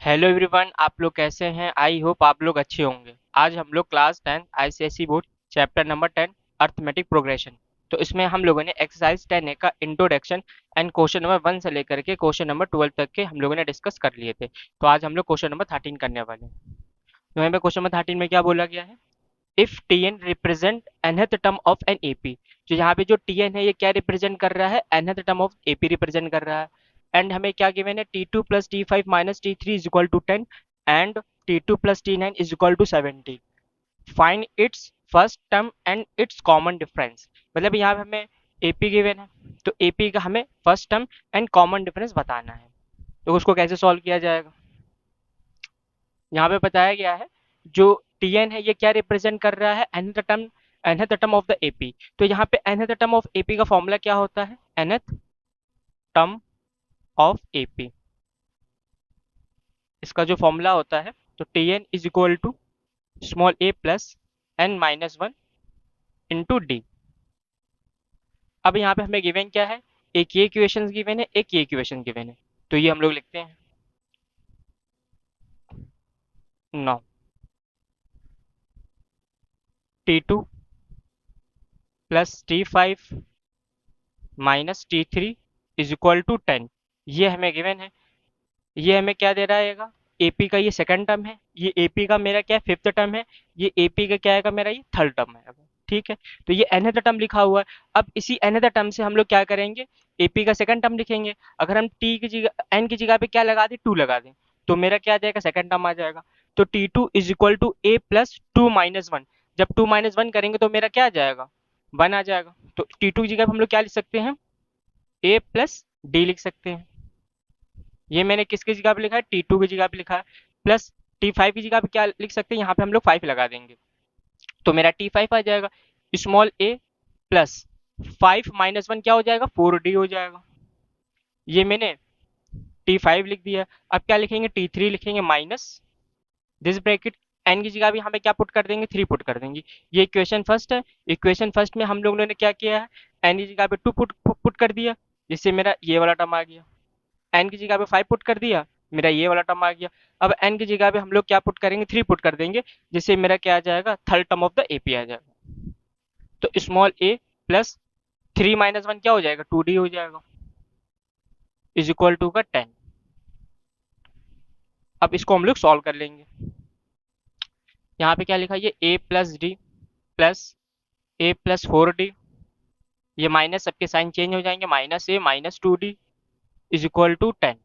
Hello everyone, आप लोग कैसे हैं? आई होप आप लोग अच्छे होंगे। आज हम लोग class 10 ICSE board chapter number 10 arithmetic progression. तो इसमें हम लोगों ने एक्सरसाइज 10 का इंट्रोडक्शन एंड क्वेश्चन नंबर 1 से लेकर के क्वेश्चन नंबर 12 तक के हम लोगों ने डिस्कस कर लिए थे। तो आज हम लोग क्वेश्चन नंबर 13 करने वाले हैं। तो यहाँ पे क्वेश्चन नंबर 13 में क्या बोला गया है? If t n represent nth term of an AP. जो यहाँ पे जो टी एन है ये क्या रिप्रेजेंट कर रहा है? nth term of AP represent कर रहा है। एंड हमें क्या गिवन है? T2 plus T5 minus T3 is equal to 10 and T2 plus T9 is equal to 70। Find its first term and its common difference. मतलब यहाँ पे हमें एपी गिवन है, तो एपी का हमें first term and common difference बताना है। तो उसको कैसे सॉल्व किया जाएगा? यहाँ पे बताया गया है जो टी एन है ये क्या रिप्रेजेंट कर रहा है? nth term of the AP. तो यहाँ पे nth टर्म ऑफ एपी का फॉर्मूला क्या होता है? nth टर्म ऑफ एपी, इसका जो फॉर्मूला होता है तो t n is equal to small a plus n minus one into d. अब यहाँ पे हमें गिवन क्या है? एक ये इक्वेशन गिवन है, एक ये इक्वेशन गिवन है। तो ये हम लोग लिखते हैं। Now T2 plus T5 minus T3 is equal to 10। ये हमें गिवन है। ये हमें क्या दे रहेगा? एपी का ये सेकंड टर्म है, ये एपी का मेरा क्या है? फिफ्थ टर्म है। ये एपी का क्या है? मेरा ये थर्ड टर्म है। ठीक है, तो ये nth टर्म लिखा हुआ है। अब इसी nth टर्म से हम लोग क्या करेंगे? एपी का सेकंड टर्म लिखेंगे। अगर हम टी की जगह एन की जगह पे क्या लगा दें? टू लगा दें, तो मेरा क्या आ जाएगा? सेकंड टर्म आ जाएगा। तो T2 is equal to a plus two minus one. जब टू माइनस वन करेंगे तो मेरा क्या आ जाएगा? वन आ जाएगा। तो T2 की जगह पे हम लोग क्या लिख सकते हैं? ए प्लस डी लिख सकते हैं। ये मैंने किसकी जगह पे लिखा है? T2 की जगह पे लिखा है। प्लस T5 की जगह पे क्या लिख सकते हैं? यहाँ पे हम लोग 5 लगा देंगे, तो मेरा T5 आ जाएगा। Small a plus 5 minus one क्या हो जाएगा? 4D हो जाएगा। ये मैंने T5 लिख दिया। अब क्या लिखेंगे? T3 लिखेंगे माइनस दिस ब्रैकेट। एन की जगह भी हमें क्या पुट कर देंगे? 3 पुट कर देंगे। ये इक्वेशन फर्स्ट है। इक्वेशन फर्स्ट में हम लोगों ने क्या किया है? एन की जगह पे 2 पुट कर दिया, जिससे मेरा ये वाला टर्म आ गया। एन की जगह पे 5 पुट कर दिया, मेरा ये वाला टर्म आ गया। अब एन की जगह पे हम लोग क्या पुट करेंगे? 3 पुट कर देंगे, जिससे मेरा क्या आ जाएगा? Third term of the AP आ जाएगा। तो small a plus 3 minus one क्या हो जाएगा? 2D हो जाएगा, इज इक्वल टू का 10। अब इसको हम लोग सॉल्व कर लेंगे। यहाँ पे क्या लिखा है? ये a plus d plus a plus 4D। ये माइनस, सबके साइन चेंज हो जाएंगे, minus a minus 2D is equal to 10।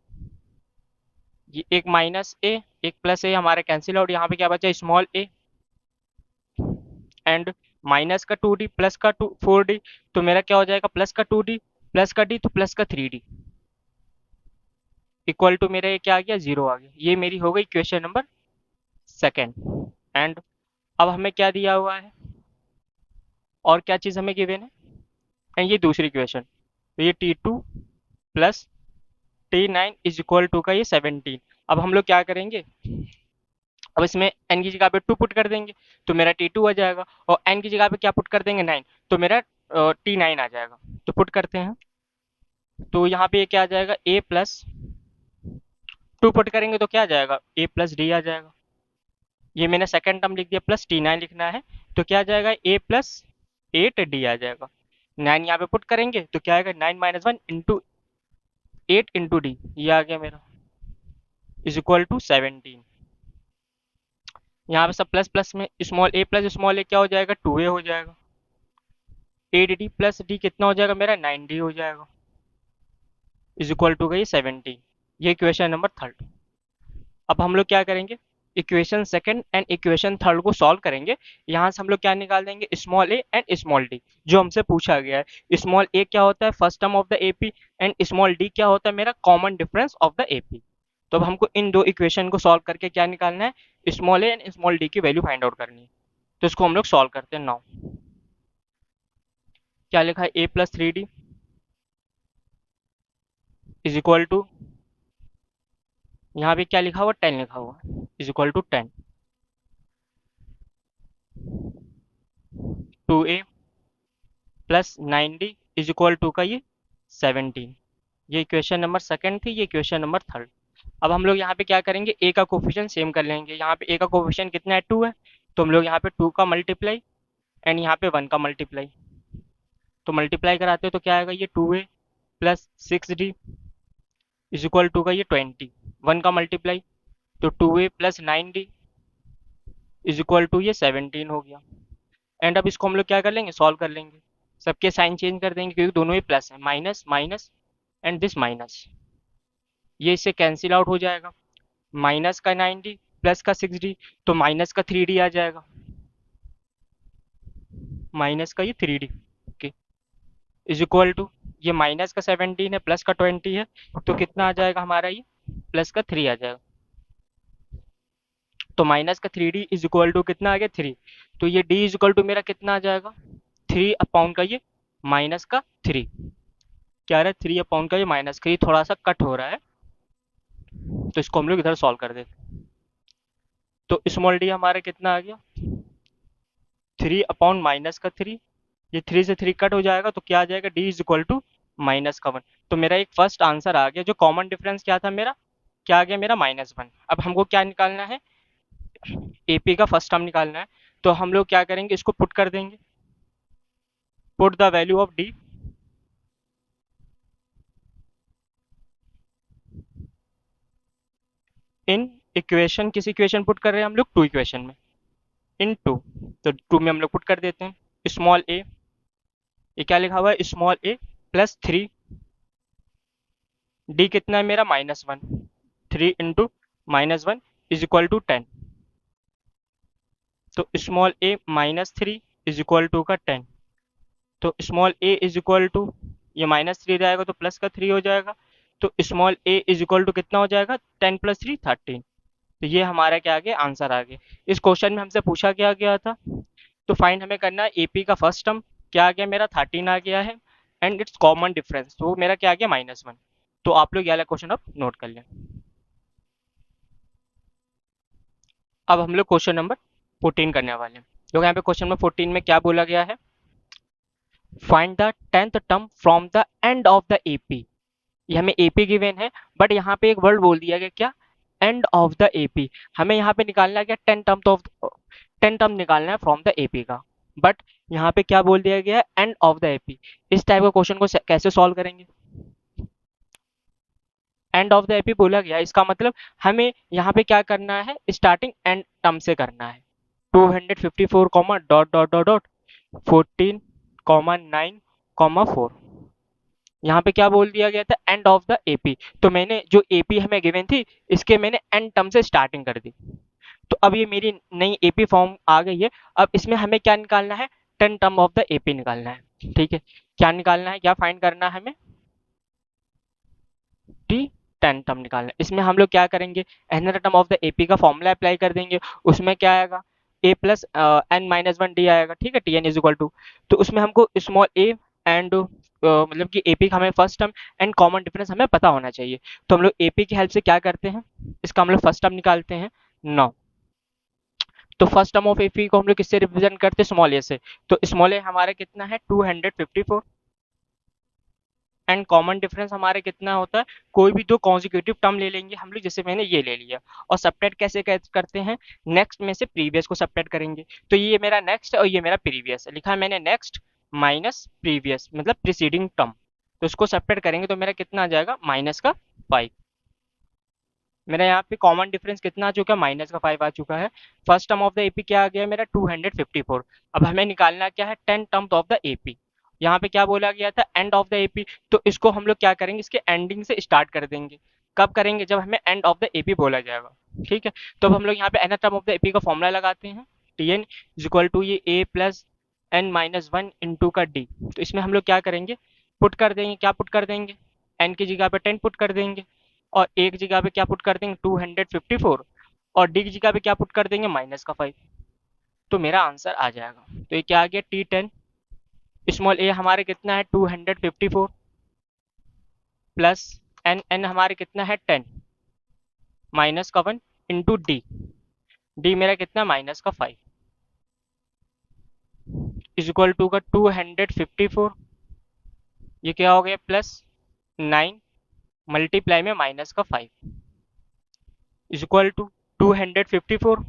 ये एक माइनस ए एक प्लस ए हमारा कैंसिल आउट। यहाँ पे क्या बचा? स्मॉल ए एंड माइनस का 2D प्लस का 4D। तो मेरा क्या हो जाएगा? प्लस का 2D प्लस का D तो प्लस का 3D इक्वल टू मेरा ये क्या आ गया? 0 आ गया। ये मेरी हो गई क्वेश्चन नंबर सेकेंड। एंड अब हमें क्या दिया हुआ है और क्या चीज़ हमें गिवन है? एंड ये दूसरी क्वेश्चन, तो ये T2 plus T9 is equal to का ये 17। अब हम लोग क्या करेंगे? अब इसमें n की जगह पे 2 पुट कर देंगे, तो मेरा T2 आ जाएगा। और n की जगह पे क्या पुट कर देंगे? 9, तो मेरा T9 आ जाएगा। तो पुट करते हैं, तो यहाँ पे ये क्या आ जाएगा? a प्लस 2 पुट करेंगे तो क्या आ जाएगा? a प्लस डी आ जाएगा। ये मैंने सेकंड टर्म लिख दिया, प्लस T9 लिखना है, तो क्या आ जाएगा? a प्लस 8D आ जाएगा। 9 यहाँ पे पुट करेंगे तो क्या आएगा? 9 minus one into 8 into d, ये आ गया मेरा, इज इक्वल टू 17। यहाँ पे सब प्लस प्लस में स्मॉल ए प्लस स्मॉल ए क्या हो जाएगा? 2A हो जाएगा। 8D प्लस डी कितना हो जाएगा? मेरा 9D हो जाएगा, इज इक्वल टू गई 70। ये इक्वेशन नंबर थर्ड। अब हम लोग क्या करेंगे? Equation second and equation third को सॉल्व करेंगे। यहाँ से हम लोग क्या निकाल देंगे? Small a and small D, जो हमसे पूछा गया है। स्मॉल ए क्या होता है? First term of the AP. And small D क्या होता है? मेरा common difference of the AP. तो अब हमको इन दो इक्वेशन को सॉल्व करके क्या निकालना है? Small a and small d की वैल्यू फाइंड आउट करनी है। तो इसको हम लोग सॉल्व करते हैं नाउ। क्या लिखा है? A plus 3D is equal to, यहाँ पे क्या लिखा हुआ? 10 लिखा हुआ, is equal to 10। 2A plus 9D is equal to का ये 17। ये इक्वेशन नंबर सेकंड थी, ये इक्वेशन नंबर थर्ड। अब हम लोग यहाँ पे क्या करेंगे, ए का कोफिशिएंट सेम कर लेंगे। यहाँ पे ए का कोफिशिएंट कितना है, 2 है, तो हम लोग यहाँ पे 2 का मल्टीप्लाई एंड यहाँ पे 1 का मल्टीप्लाई, तो मल्टीप्लाई कराते हैं तो क्या आएगा, ये 2a plus 6d is equal to का ये 20, 1 का मल्टीप्लाई तो 2a plus 9d is equal to ये 17 हो गया। एंड अब इसको हम लोग क्या कर लेंगे, सॉल्व कर लेंगे, सबके साइन चेंज कर देंगे क्योंकि दोनों ही प्लस है, minus minus and this minus, ये इससे कैंसिल आउट हो जाएगा। माइनस का 9d प्लस का 6d, तो माइनस का 3d आ जाएगा, माइनस का ये 3d, okay, is equal to ये माइनस का 17 है प्लस का 20 है, तो कितना आ जाएगा हमारा, ये प्लस का 3 आ जाएगा। तो माइनस का 3d इज इक्वल टू कितना आ गया, 3, तो ये d इज इक्वल टू मेरा कितना आ जाएगा, 3 अपॉन का ये माइनस का 3, क्या रहा है 3 अपॉन का ये माइनस का, ये थोड़ा सा कट हो रहा है तो इसको हम लोग इधर सॉल्व कर देते हैं। तो स्मॉल डी हमारा कितना आ गया, 3 अपॉन माइनस का 3, ये 3 से 3 कट हो जाएगा तो क्या आ जाएगा, d is equal to minus का 1। तो मेरा एक फर्स्ट आंसर आ गया, जो कॉमन डिफरेंस क्या था मेरा, क्या आ गया मेरा, -1। अब हमको क्या निकालना है, एपी का फर्स्ट टर्म निकालना है, तो हम लोग क्या करेंगे, इसको पुट कर देंगे, put the value of D in equation, किस इक्वेशन पुट कर रहे हैं हम लोग, 2 इक्वेशन में, इन 2, तो 2 में हम लोग पुट कर देते हैं। स्मॉल ए, ये क्या लिखा हुआ है, स्मॉल ए प्लस 3, डी कितना है मेरा, -1, 3 इंटू -1 इज इक्वल टू 10, तो small a -3 is equal to का 10, तो small a is equal to, ये -3 जाएगा तो प्लस का 3 हो जाएगा, तो small a is equal to कितना हो जाएगा, 10 प्लस 3 13। तो ये हमारा क्या आ गया, आंसर आ गया। इस क्वेश्चन में हमसे पूछा क्या गया था, तो फाइंड हमें करना है एपी का फर्स्ट टर्म, क्या आ गया मेरा 13 आ गया है, एंड इट्स कॉमन डिफरेंस, तो मेरा क्या आ गया, -1। तो आप लोग ये वाला क्वेश्चन अब नोट कर लें। अब हम लोग क्वेश्चन नंबर 14 करने वाले हैं। तो यहाँ पे क्वेश्चन नंबर 14 में क्या बोला गया है, find the 10th term from the end of the AP. ये हमें एपी गिवन है, बट यहाँ पे एक वर्ड बोल दिया गया, क्या, एंड ऑफ द एपी। हमें यहाँ पे निकालना है क्या, 10 टर्म निकालना है फ्रॉम द एपी का, बट यहाँ पे क्या बोल दिया गया है, एंड ऑफ द एपी। इस टाइप का क्वेश्चन को कैसे सॉल्व करेंगे, एंड ऑफ द एपी बोला गया, इसका मतलब हमें यहाँ पे क्या करना है, स्टार्टिंग एंड टर्म से करना है। 254 comma dot dot dot dot 14 comma 9 comma 4, यहाँ पे क्या बोल दिया गया था, एंड ऑफ द एपी, तो मैंने जो एपी हमें गिवन थी, इसके मैंने एंड टर्म से स्टार्टिंग कर दी। तो अब ये मेरी नई एपी फॉर्म आ गई है। अब इसमें हमें क्या निकालना है, 10 टर्म ऑफ द एपी निकालना है, ठीक है। क्या निकालना है, क्या फाइंड करना है हमें, टी 10 टर्म निकालना है। इसमें हम लोग क्या करेंगे, nth term of the AP का फॉर्मूला अप्लाई कर देंगे, उसमें क्या आएगा, a plus n minus one d आएगा, ठीक है, t n is equal to, तो उसमें हमको स्मॉल ए एंड मतलब कि एपी का हमें first term and common difference हमें पता होना चाहिए। तो हम लोग एपी की हेल्प से क्या करते हैं, इसका हम लोग फर्स्ट टर्म निकालते हैं 9। तो फर्स्ट टर्म ऑफ एपी को हम लोग किससे रिप्रेजेंट करते हैं, स्मॉल ए से, तो स्मॉल ए हमारा कितना है 254, एंड कॉमन डिफरेंस हमारे कितना होता है, कोई भी दो कॉन्जिक्यूटिव टर्म ले लेंगे हम लोग, जैसे मैंने ये ले लिया, और सब्ट्रैक्ट कैसे करते हैं, नेक्स्ट में से प्रीवियस को सब्ट्रैक्ट करेंगे। तो ये मेरा नेक्स्ट और ये मेरा प्रीवियस है, लिखा है मैंने नेक्स्ट माइनस प्रीवियस मतलब प्रीसीडिंग टर्म, तो इसको सब्ट्रैक्ट करेंगे तो मेरा कितना आ जाएगा, -5। मेरा यहाँ पे कॉमन डिफरेंस कितना आ चुका है, -5 आ चुका है। First term of the AP क्या आ गया मेरा 254। अब हमें निकालना क्या है, 10 टर्म्स ऑफ द एपी। यहाँ पे क्या बोला गया था, एंड ऑफ द एपी, तो इसको हम लोग क्या करेंगे, इसके एंडिंग से स्टार्ट कर देंगे। कब करेंगे, जब हमें एंड ऑफ द एपी बोला जाएगा, ठीक है। तो अब हम लोग यहाँ पे n term of the AP का फॉर्मूला लगाते हैं, t n is equal to ये a plus n minus one into का डी। तो इसमें हम लोग क्या करेंगे, पुट कर देंगे, क्या पुट कर देंगे, एन की जगह पे 10 पुट कर देंगे, और एक जगह पे क्या पुट कर देंगे 254, और डी की जगह पे क्या पुट कर देंगे -5, तो मेरा आंसर आ जाएगा। तो ये क्या आ गया, T10, स्मॉल ए हमारे कितना है 254 प्लस एन, एन हमारे कितना है 10 माइनस का 1 इंटू डी, डी मेरा कितना -5 इज इक्वल टू का 254, ये क्या हो गया प्लस 9 मल्टीप्लाई में -5, इज इक्वल टू 254।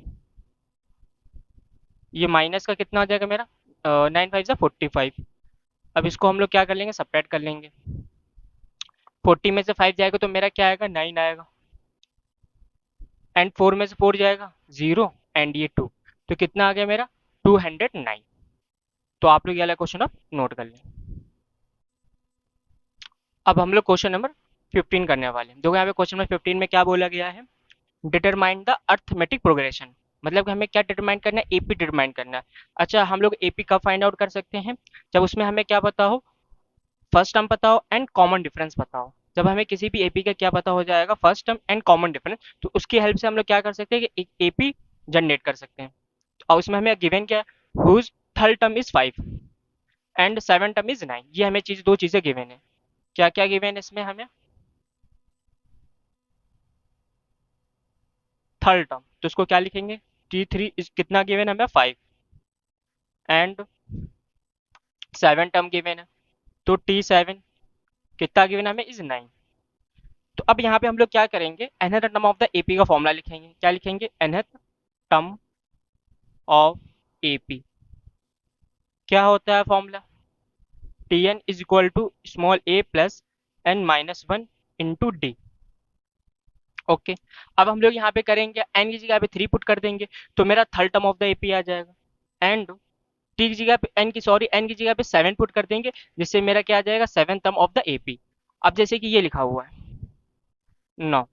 ये माइनस का कितना हो जाएगा मेरा, 9 5 = 45। अब इसको हम लोग क्या कर लेंगे, सब्ट्रैक्ट कर लेंगे। 40 में से 5 जाएगा तो मेरा क्या आएगा, 9 आएगा। एंड 4 में से 4 जाएगा 0, एंड ये 2, तो कितना आ गया मेरा, 209। तो आप लोग ये वाला क्वेश्चन अब नोट कर लें। अब हम लोग क्वेश्चन नंबर 15 करने वाले हैं। देखो यहाँ पे क्वेश्चन नंबर 15 में क्या बोला गया है, डिटरमाइन द अर्थमेटिक प्रोग्रेशन। मतलब कि हमें क्या डिटरमाइन करना है, एपी डिटरमाइन करना है। अच्छा, हम लोग एपी कब फाइंड आउट कर सकते हैं, जब उसमें हमें क्या पता हो, फर्स्ट टर्म पता हो एंड कॉमन डिफरेंस पता हो। जब हमें किसी भी एपी का क्या पता हो जाएगा, first term and common difference, तो उसकी हेल्प से हम लोग क्या कर सकते हैं कि एक एपी जनरेट कर सकते हैं। और उसमें हमें गिवन क्या है, whose third term is 5 and seven term is 9। ये हमें चीज, दो चीजें गिवन है। क्या क्या गिवन है इसमें हमें, थर्ड टर्म, तो उसको क्या लिखेंगे, T3 इस कितना गिवन है हमें, 5, एंड सेवन टर्म गिवन है, तो T7 कितना गिवन हमें, इज 9। तो अब यहाँ पे हम लोग क्या करेंगे, nth term of the AP का फॉर्मूला लिखेंगे। क्या लिखेंगे, nth टर्म ऑफ एपी क्या होता है formula, Tn is equal to small a plus n minus 1 into d. Okay, अब हम लोग यहाँ पे करेंगे, n की जगह पे 3 पुट कर देंगे, तो मेरा third term of the AP आ जाएगा। एंड टी की जगह पे n की जगह पे 7 पुट कर देंगे, जिससे मेरा क्या आ जाएगा, seven term of the AP. अब जैसे कि ये लिखा हुआ है 9,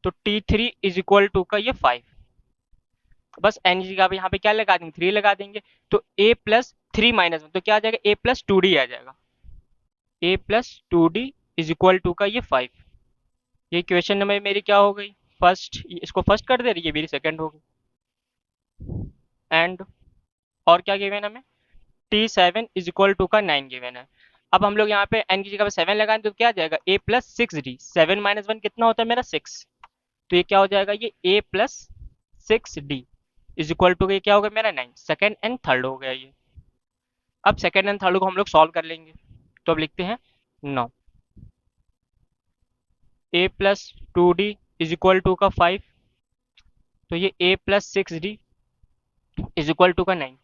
तो T3 इज इक्वल टू का ये 5, बस n की जगह पे यहाँ पे क्या लगा देंगे, 3 लगा देंगे, तो a प्लस 3 माइनस 1, तो क्या आ जाएगा, a प्लस 2d आ जाएगा। a plus 2d is equal to का ये 5। ये इक्वेशन नंबर मेरी क्या हो गई, फर्स्ट, इसको फर्स्ट कर दे रही है, मेरी सेकंड हो गई। एंड और क्या गिवन हमें, T7 इज इक्वल टू का 9 गिवन है। अब हम लोग यहाँ पे n की जगह पे 7 लगाएं तो क्या आ जाएगा, a प्लस 6d, 7 माइनस 1 कितना होता है मेरा, 6, तो ये क्या हो जाएगा, ये a plus 6d is equal to, ये क्या हो गया मेरा, 9। सेकंड एंड थर्ड हो गया ये। अब सेकंड एंड थर्ड को हम लोग सॉल्व कर लेंगे, तो अब लिखते हैं 9, a plus 2d is equal to का 5, तो ये a plus 6d is equal to का 9।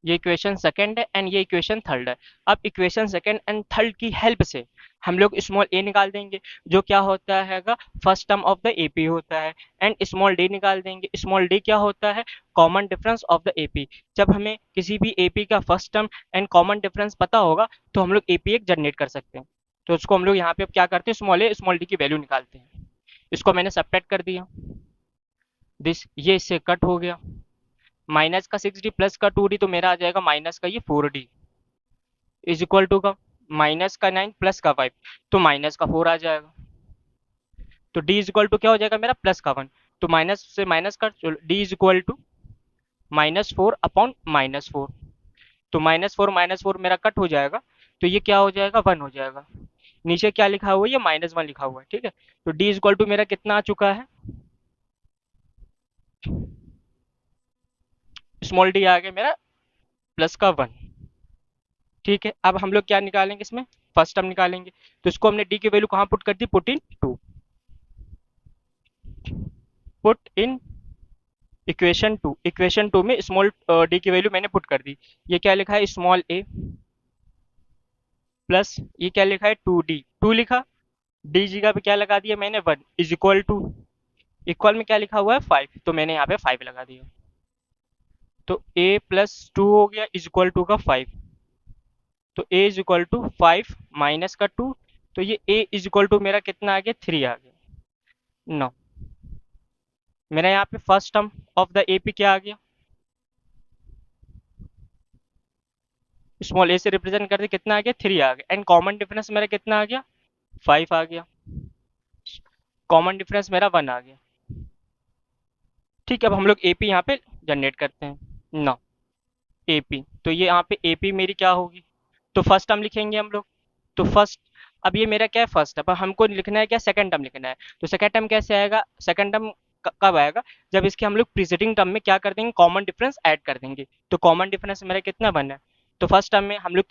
ये इक्वेशन सेकंड है एंड ये इक्वेशन थर्ड है। अब इक्वेशन सेकंड एंड थर्ड की हेल्प से हम लोग स्मॉल a निकाल देंगे, जो क्या होता है, first term of the AP होता है। एंड स्मॉल d निकाल देंगे, स्मॉल d क्या होता है, common difference of the AP. जब हमें किसी भी एपी का first term and common difference पता होगा, तो हम लोग एपी एक जनरेट कर सकते हैं। तो उसको हम लोग यहाँ पे अब क्या करते हैं, स्मॉल a स्मॉल d की वैल्यू निकालते हैं। इसको मैंने सब्ट्रैक्ट कर दिया, दिस ये इससे कट हो गया, माइनस का 6d प्लस का 2d, तो मेरा आ जाएगा माइनस का ये 4d इज इक्वल टू का माइनस का 9 प्लस का 5, तो माइनस का 4 आ जाएगा। तो d इज इक्वल टू क्या हो जाएगा मेरा, प्लस का 1, तो माइनस से माइनस का, d is equal to -4 upon -4, तो -4 मेरा कट हो जाएगा, तो ये क्या हो जाएगा, 1 हो जाएगा। नीचे क्या लिखा हुआ है, ये -1 लिखा हुआ है, ठीक है। तो d इज इक्वल टू मेरा कितना आ चुका है, स्मॉल d आ गया मेरा प्लस का 1, ठीक है। अब हम लोग क्या निकालेंगे इसमें, फर्स्ट टर्म निकालेंगे, तो इसको हमने d की वैल्यू कहाँ पुट कर दी, put in 2, put in equation 2 में स्मॉल d की वैल्यू मैंने पुट कर दी। ये क्या लिखा है, स्मॉल a प्लस ये क्या लिखा है, 2d, 2 लिखा, d जगह पे क्या लगा दिया मैंने, 1 इज इक्वल टू, इक्वल में क्या लिखा हुआ है, 5, तो मैंने यहाँ पे 5 लगा दिया, तो a प्लस 2 हो गया इज इक्वल टू का 5, तो a is equal to 5 minus का 2, तो ये a इज इक्वल टू मेरा कितना आ गया, 3 आ गया। 9, मेरा यहाँ पे first term of the AP क्या आ गया, स्मॉल a से रिप्रेजेंट करते कितना आ गया, 3 आ गया। एंड कॉमन डिफरेंस मेरा कितना आ गया, 5 आ गया। कॉमन डिफरेंस मेरा 1 आ गया, ठीक है। अब हम लोग एपी यहाँ पे जनरेट करते हैं ना, एपी, तो ये यहाँ पे एपी मेरी क्या होगी, तो फर्स्ट टर्म लिखेंगे हम लोग, तो फर्स्ट, अब ये मेरा क्या है, फर्स्ट, अब हमको लिखना है क्या, सेकंड टर्म लिखना है। तो सेकंड टर्म कैसे आएगा, सेकंड टर्म कब आएगा, जब इसके हम लोग प्रीसीडिंग टर्म में क्या कर देंगे, कॉमन डिफरेंस ऐड कर देंगे। तो कॉमन डिफरेंस मेरा कितना 1 है, तो फर्स्ट टर्म में हम लोग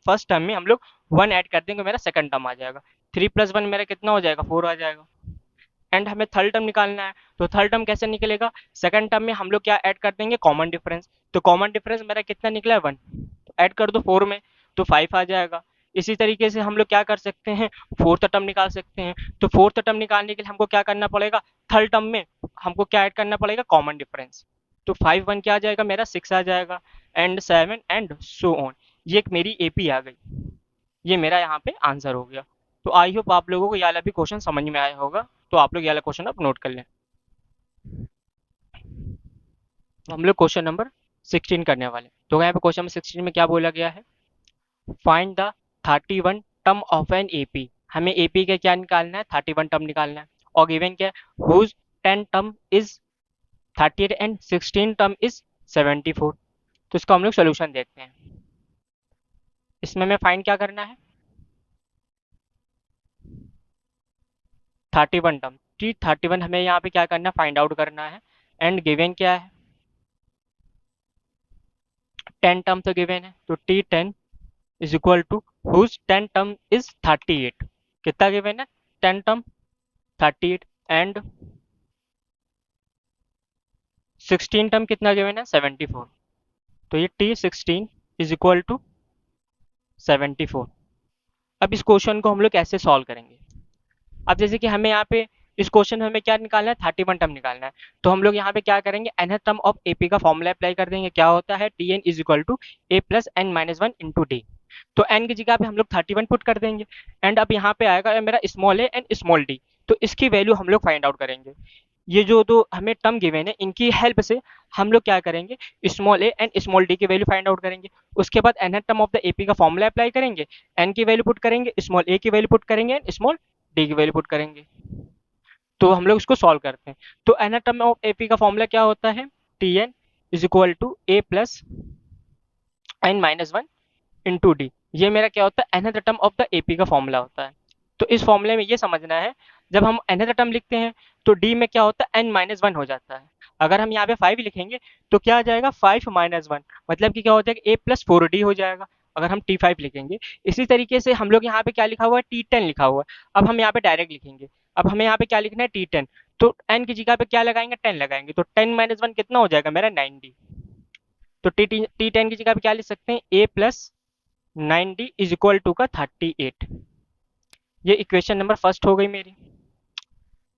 फर्स्ट टर्म में हम लोग 1 ऐड कर देंगे, मेरा सेकंड टर्म आ जाएगा। 3 + 1 मेरा कितना हो जाएगा, 4 आ जाएगा। एंड हमें थर्ड टर्म निकालना है। तो थर्ड टर्म कैसे निकलेगा, सेकंड टर्म में हम लोग क्या ऐड कर देंगे, कॉमन डिफरेंस। तो कॉमन डिफरेंस मेरा कितना निकला है 1, तो ऐड कर दो 4 में, तो 5 आ जाएगा। इसी तरीके से हम लोग क्या कर सकते हैं, फोर्थ टर्म निकाल सकते हैं। तो फोर्थ टर्म निकालने के लिए हमको क्या करना पड़ेगा, थर्ड टर्म में हमको क्या ऐड करना पड़ेगा, कॉमन डिफरेंस। तो 5 1 क्या आ जाएगा मेरा, 6 आ जाएगा, एंड 7 एंड सो ऑन। ये एक मेरी एपी आ गई, ये मेरा यहाँ पे आंसर हो गया। तो आई होप आप लोगों को ये वाला भी क्वेश्चन समझ में आया होगा। तो आप लोग ये वाला क्वेश्चन अब नोट कर लें। तो हम लोग क्वेश्चन नंबर 16 करने वाले। तो यहाँ पे क्वेश्चन नंबर 16 में क्या बोला गया है, find the 31 term of an AP. हमें एपी का क्या निकालना है, 31 टर्म निकालना है। और गिवन क्या है, whose 10 term is 38 and 16 term is 74। तो इसको हम लोग सोल्यूशन देखते हैं। इसमें हमें फाइंड क्या करना है, 31 टर्म, टी 31 हमें यहाँ पे क्या करना है, फाइंड आउट करना है। एंड गिवन क्या है, 10 टर्म तो गिवन है, तो t 10 is equal to whose 10 term is 38। कितना गिवन है, 10 टर्म 38, एंड 16 टर्म कितना गिवन है, 74। तो ये टी 16 इज इक्वल टू 74। अब इस क्वेश्चन को हम लोग कैसे सॉल्व करेंगे। अब जैसे कि हमें यहाँ पे इस क्वेश्चन में हमें क्या निकालना है, 31 टर्म निकालना है। तो हम लोग यहाँ पे क्या करेंगे, nth टर्म ऑफ एपी का फॉर्मूला अप्लाई कर देंगे। क्या होता है, t n is equal to a plus n minus one into d. तो n की जगह पे हम लोग 31 पुट कर देंगे। एंड अब यहाँ पे आएगा मेरा small a and small D. तो इसकी वैल्यू हम लोग फाइंड आउट करेंगे। ये जो दो हमें टर्म गिवन है, इनकी हेल्प से हम लोग क्या करेंगे, small a and small d की वैल्यू फाइंड आउट करेंगे। उसके बाद nth term of the AP का फॉर्मूला अप्लाई करेंगे, n की वैल्यू पुट करेंगे, स्मॉल ए की वैल्यू पुट करेंगे एंड स्मॉल डी की वैल्यू पुट करेंगे। तो हम लोग इसको सॉल्व करते हैं। तो nth टर्म ऑफ एपी का फॉर्मूला क्या होता है, t n is equal to a plus n minus one into d. ये मेरा क्या होता है, nth term of the AP का फॉर्मूला होता है। तो इस फॉर्मूले में ये समझना है, जब हम nth टर्म लिखते हैं तो डी में क्या होता है, n माइनस वन हो जाता है। अगर हम यहाँ पे 5 लिखेंगे तो क्या आ जाएगा, 5 माइनस वन, मतलब कि क्या हो जाएगा, ए प्लस फोर डी हो जाएगा अगर हम T5 लिखेंगे। इसी तरीके से हम लोग यहाँ पे क्या लिखा हुआ है, T10 लिखा हुआ है। अब हम यहाँ पे डायरेक्ट लिखेंगे। अब हमें यहाँ पे क्या लिखना है, T10। तो n की जगह पे क्या लगाएंगे, 10 लगाएंगे। तो 10 माइनस वन कितना हो जाएगा मेरा, 9D। तो T10 की जगह पे क्या लिख सकते हैं, a plus 9D is equal to का 38। ये इक्वेशन नंबर फर्स्ट हो गई मेरी।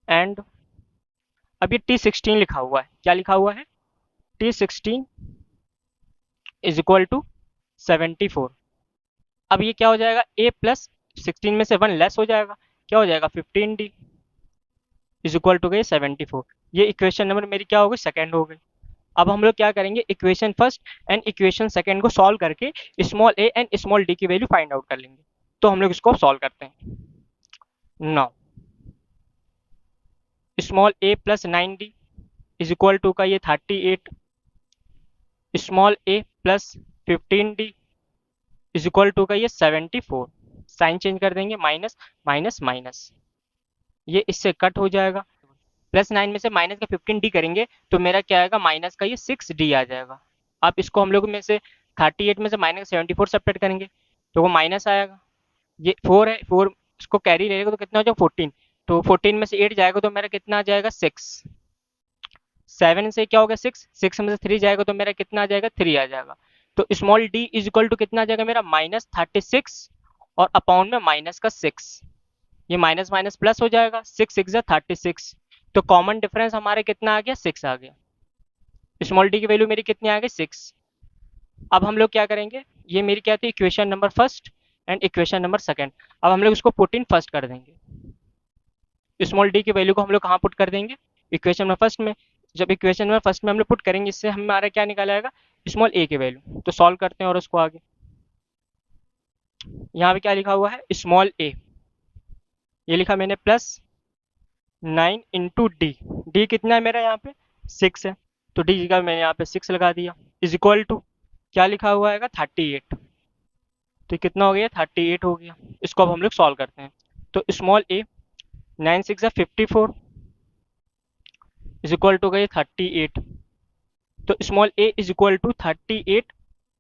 एंड अब ये T16 लिखा हुआ है, क्या लिखा हुआ है, T16 इज इक्वल टू 74। अब ये क्या हो जाएगा, ए प्लस 16 में से 1 लेस हो जाएगा, क्या हो जाएगा, 15D इज इक्वल टू गई 74। ये इक्वेशन नंबर मेरी क्या हो गई, सेकेंड हो गई। अब हम लोग क्या करेंगे, equation first and equation second को सॉल्व करके small a and small d की वैल्यू फाइंड आउट कर लेंगे। तो हम लोग इसको सॉल्व करते हैं। Now small a plus 9D is equal to का ये 38, small a plus 15D is equal to का ये 74। साइन चेंज कर देंगे, माइनस माइनस माइनस, ये इससे कट हो जाएगा। प्लस 9 में से माइनस का 15D करेंगे तो मेरा क्या आएगा, माइनस का ये 6D आ जाएगा। अब इसको हम लोग में से 38 में से माइनस 74 सब्ट्रैक्ट करेंगे तो वो माइनस आएगा। ये 4 है, 4 इसको कैरी रहेगा तो कितना हो जाएगा, 14। तो 14 में से 8 जाएगा तो मेरा कितना आ जाएगा, 6। 7 से क्या हो गया, 6, 6 में से 3 जाएगा तो मेरा कितना आ जाएगा, 3 आ जाएगा। तो small d is equal to कितना आ जाएगा मेरा, -36 और अपॉन में माइनस का 6। ये माइनस माइनस प्लस हो जाएगा, 6 6 36। तो कॉमन डिफरेंस हमारे कितना आ गया, 6 आ गया। स्मॉल डी की वैल्यू मेरी कितनी आ गई, 6। अब हम लोग क्या करेंगे, ये मेरी क्या थी, equation number first and equation number second. अब हम लोग इसको पुट इन फर्स्ट कर देंगे। स्मॉल डी की वैल्यू को हम लोग कहाँ पुट कर देंगे, इक्वेशन नंबर फर्स्ट में। जब इक्वेशन नंबर फर्स्ट में हम लोग पुट करेंगे, इससे हमारा क्या निकाला आएगा, स्मॉल ए की वैल्यू। तो सॉल्व करते हैं और उसको आगे। यहाँ पे क्या लिखा हुआ है, स्मॉल ए, ये लिखा मैंने प्लस 9 इंटू डी। डी कितना है मेरा यहाँ पे, 6 है। तो डी का मैंने यहाँ पे 6 लगा दिया, इज इक्वल टू क्या लिखा हुआ है, 38। तो कितना हो गया, 38 हो गया। इसको अब हम लोग सॉल्व करते हैं। तो small a 9 6 54 is equal to गई 38। तो small a is equal to 38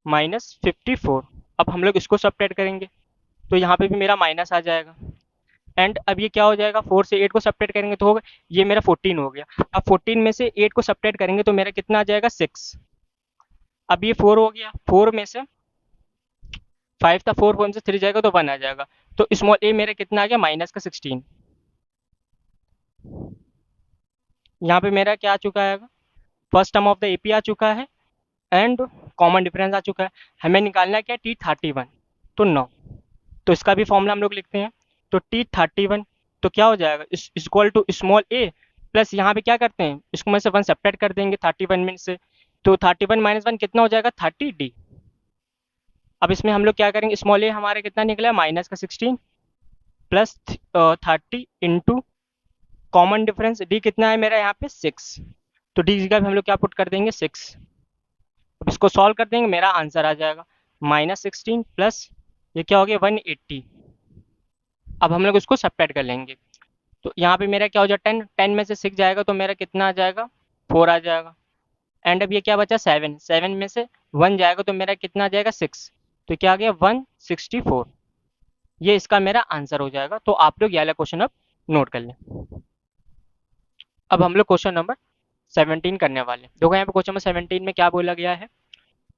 minus 54। अब हम लोग इसको सब्ट्रैक्ट करेंगे तो यहाँ पे भी मेरा माइनस आ जाएगा। एंड अब ये क्या हो जाएगा, 4 से 8 को सब्ट्रैक्ट करेंगे तो होगा ये मेरा 14 हो गया। अब 14 में से 8 को सब्ट्रैक्ट करेंगे तो मेरा कितना आ जाएगा 6। अब ये 4 हो गया, 4 में से 5 था, 4 4 से 3 जाएगा तो 1 आ जाएगा। तो स्मॉल ए मेरा कितना आ गया माइनस का 16। यहाँ पे मेरा क्या आ चुका है, first term of the AP आ चुका है एंड कॉमन डिफरेंस आ चुका है। हमें निकालना है क्या, T31 तो 9। तो इसका भी फॉर्मूला हम लोग लिखते हैं। तो T31 तो क्या हो जाएगा, equal to small a plus यहाँ पे क्या करते हैं, इसको में से 1 सब्ट्रैक्ट कर देंगे 31 में से। तो 31 माइनस 1 कितना हो जाएगा 30D। अब इसमें हम लोग क्या करेंगे, स्मॉल ए हमारा कितना निकला माइनस का 16 plus 30 into common difference D कितना है मेरा यहाँ पे 6। तो डी का भी हम लोग क्या पुट कर देंगे 6। अब इसको सॉल्व कर देंगे, मेरा आंसर आ जाएगा -16 प्लस ये क्या हो गया 180। अब हम लोग उसको सब्ट्रैक्ट कर लेंगे। तो यहाँ पे मेरा क्या हो जाएगा 10, 10 में से 6 जाएगा तो मेरा कितना आ जाएगा 4 आ जाएगा। एंड अब ये क्या बचा 7, 7 में से 1 जाएगा तो मेरा कितना आ जाएगा 6। तो क्या आ गया 164। ये इसका मेरा आंसर हो जाएगा। तो आप लोग ये वाला क्वेश्चन अब नोट कर लें। अब हम लोग क्वेश्चन नंबर 17 करने वाले। देखो यहाँ पे क्वेश्चन नंबर 17 में क्या बोला गया है,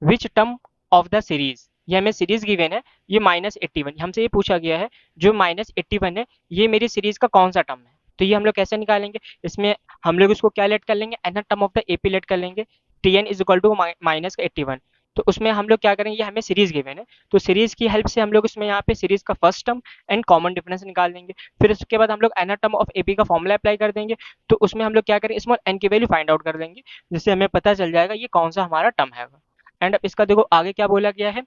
which term of the series, ये हमें सीरीज गिवन है, ये -81 हमसे ये पूछा गया है जो -81 है ये मेरी सीरीज का कौन सा टर्म है। तो ये हम लोग कैसे निकालेंगे, इसमें हम लोग इसको क्या लेट कर लेंगे, n term of the AP let कर लेंगे, t n is equal to -81। तो उसमें हम लोग क्या करेंगे, ये हमें सीरीज गिवन है तो सीरीज की हेल्प से हम लोग इसमें यहाँ पे सीरीज का first term and common difference निकाल देंगे। फिर उसके बाद हम लोग एन टर्म ऑफ एपी का फॉर्मूला अप्लाई कर देंगे। तो उसमें हम लोग क्या करेंगे, स्मॉल एन की वैल्यू फाइंड आउट कर देंगे जिससे हमें पता चल जाएगा ये कौन सा हमारा टर्म है। एंड अब इसका देखो आगे क्या बोला गया है,